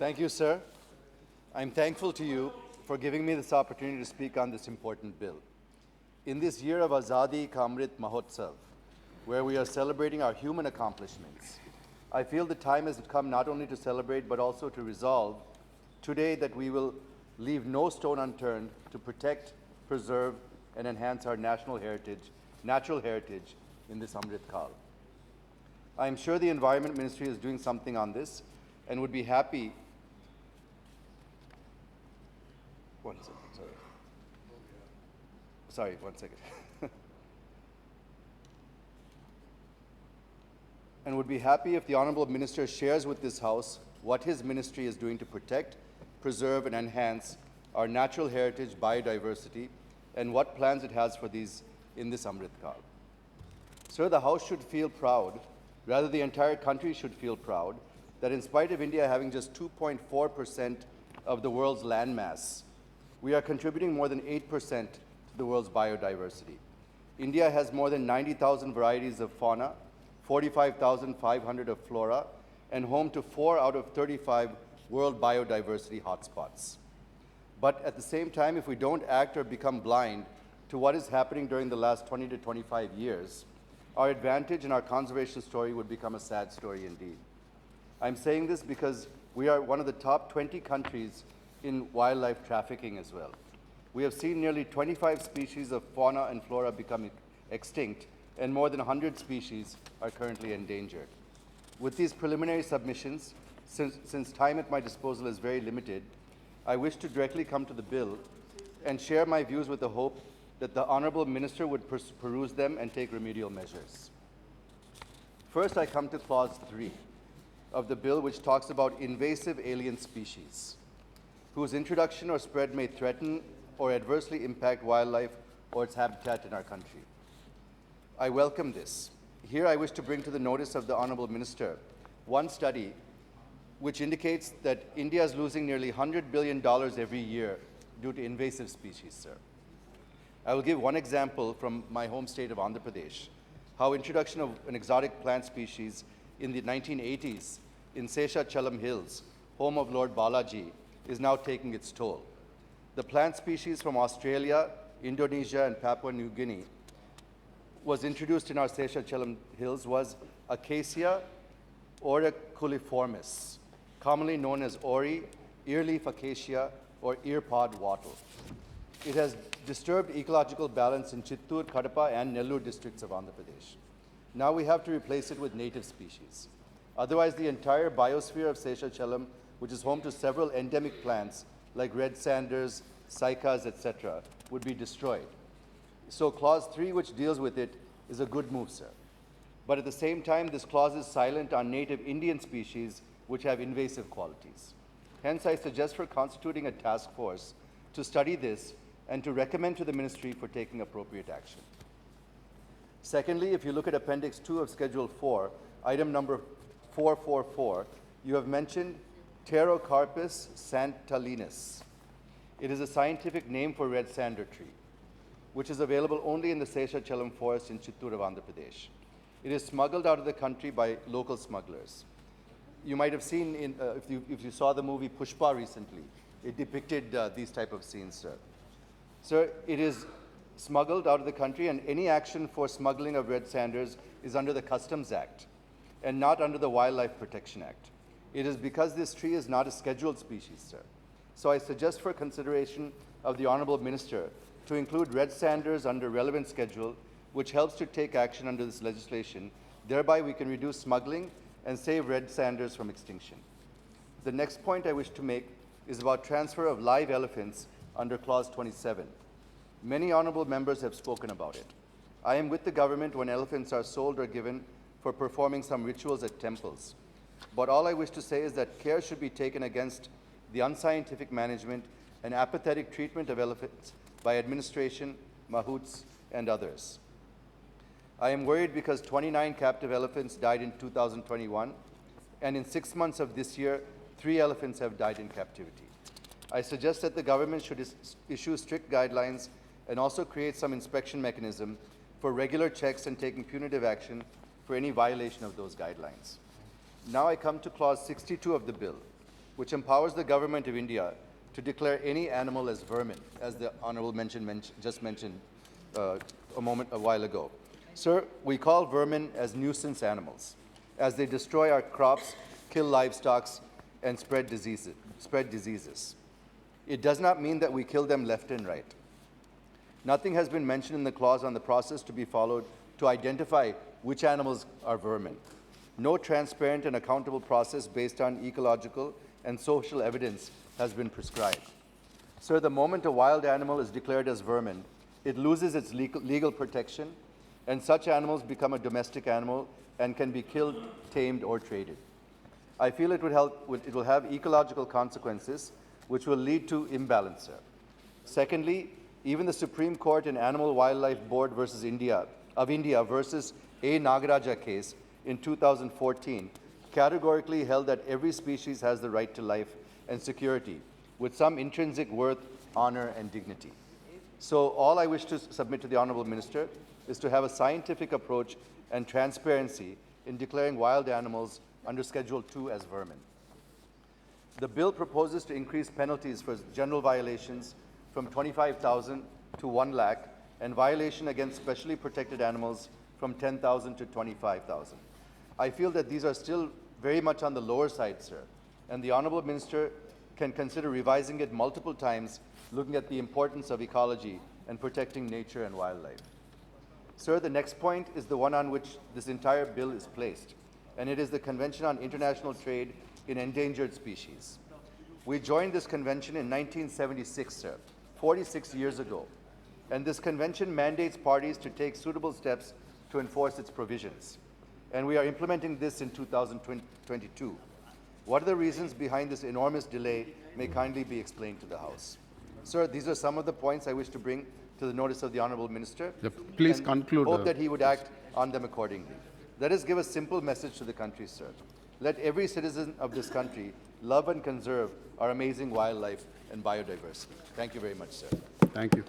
Thank you, sir. I'm thankful to you for giving me this opportunity to speak on this important bill. In this year of Azadi Ka Amrit Mahotsav, where we are celebrating our human accomplishments, I feel the time has come not only to celebrate but also to resolve today that we will leave no stone unturned to protect, preserve, and enhance our natural heritage in this Amrit Kal. I am sure the Environment Ministry is doing something on this and would be happy. One second, sorry, one second. And would be happy if the Honorable Minister shares with this House what his ministry is doing to protect, preserve, and enhance our natural heritage, biodiversity, and what plans it has for these in this Amrit Kal. Sir, the House should feel proud, rather the entire country should feel proud, that in spite of India having just 2.4% of the world's landmass, we are contributing more than 8% to the world's biodiversity. India has more than 90,000 varieties of fauna, 45,500 of flora, and home to 4 out of 35 world biodiversity hotspots. But at the same time, if we don't act or become blind to what is happening during the last 20 to 25 years, our advantage and our conservation story would become a sad story indeed. I'm saying this because we are one of the top 20 countries in wildlife trafficking as well. We have seen nearly 25 species of fauna and flora become extinct, and more than 100 species are currently endangered. With these preliminary submissions, since time at my disposal is very limited, I wish to directly come to the bill and share my views with the hope that the Honourable Minister would peruse them and take remedial measures. First, I come to Clause 3 of the bill, which talks about invasive alien species, whose introduction or spread may threaten or adversely impact wildlife or its habitat in our country. I welcome this. Here I wish to bring to the notice of the Honourable Minister one study which indicates that India is losing nearly $100 billion every year due to invasive species, sir. I will give one example from my home state of Andhra Pradesh, how introduction of an exotic plant species in the 1980s in Seshachalam Hills, home of Lord Balaji, is now taking its toll. The plant species from Australia, Indonesia, and Papua New Guinea was introduced in our Seshachalam Hills was Acacia auriculiformis, commonly known as Ori, earleaf acacia, or earpod wattle. It has disturbed ecological balance in Chittoor, Kadapa, and Nellore districts of Andhra Pradesh. Now we have to replace it with native species. Otherwise, the entire biosphere of Seshachalam, which is home to several endemic plants like red sanders, cycas, etc., would be destroyed. So Clause 3, which deals with it, is a good move, sir. But at the same time, this clause is silent on native Indian species which have invasive qualities. Hence, I suggest for constituting a task force to study this and to recommend to the Ministry for taking appropriate action. Secondly, if you look at Appendix 2 of Schedule 4, item number 444, you have mentioned Pterocarpus santalinus. It is a scientific name for red sander tree, which is available only in the Seshachalam forest in Chittoor of Andhra Pradesh. It is smuggled out of the country by local smugglers. You might have seen, if you saw the movie Pushpa recently, it depicted these type of scenes, sir. Sir, it is smuggled out of the country, and any action for smuggling of red sanders is under the Customs Act and not under the Wildlife Protection Act. It is because this tree is not a scheduled species, sir. So I suggest for consideration of the Honourable Minister to include red sanders under relevant schedule, which helps to take action under this legislation. Thereby, we can reduce smuggling and save red sanders from extinction. The next point I wish to make is about transfer of live elephants under Clause 27. Many honourable members have spoken about it. I am with the government when elephants are sold or given for performing some rituals at temples. But all I wish to say is that care should be taken against the unscientific management and apathetic treatment of elephants by administration, mahouts, and others. I am worried because 29 captive elephants died in 2021, and in 6 months of this year, 3 elephants have died in captivity. I suggest that the government should issue strict guidelines and also create some inspection mechanism for regular checks and taking punitive action for any violation of those guidelines. Now I come to Clause 62 of the bill, which empowers the government of India to declare any animal as vermin, as the Honorable just mentioned a while ago. Sir, we call vermin as nuisance animals, as they destroy our crops, kill livestock, and spread diseases. It does not mean that we kill them left and right. Nothing has been mentioned in the clause on the process to be followed to identify which animals are vermin. No transparent and accountable process based on ecological and social evidence has been prescribed. Sir, the moment a wild animal is declared as vermin, it loses its legal protection, and such animals become a domestic animal and can be killed, tamed, or traded. I feel it will have ecological consequences which will lead to imbalance, sir. Secondly, even the Supreme Court in Animal Wildlife Board versus India versus A. Nagaraja case in 2014 categorically held that every species has the right to life and security with some intrinsic worth, honor, and dignity. So all I wish to submit to the Honorable Minister is to have a scientific approach and transparency in declaring wild animals under Schedule 2 as vermin. The bill proposes to increase penalties for general violations from 25,000 to 1 lakh and violation against specially protected animals from 10,000 to 25,000. I feel that these are still very much on the lower side, sir, and the Honorable Minister can consider revising it multiple times, looking at the importance of ecology and protecting nature and wildlife. Sir, the next point is the one on which this entire bill is placed, and it is the Convention on International Trade in Endangered Species. We joined this convention in 1976, sir, 46 years ago, and this convention mandates parties to take suitable steps to enforce its provisions. And we are implementing this in 2022. What are the reasons behind this enormous delay may kindly be explained to the House. Sir, these are some of the points I wish to bring to the notice of the Honourable Minister. Please conclude. Hope that he would act on them accordingly. Let us give a simple message to the country, sir. Let every citizen of this country love and conserve our amazing wildlife and biodiversity. Thank you very much, sir. Thank you.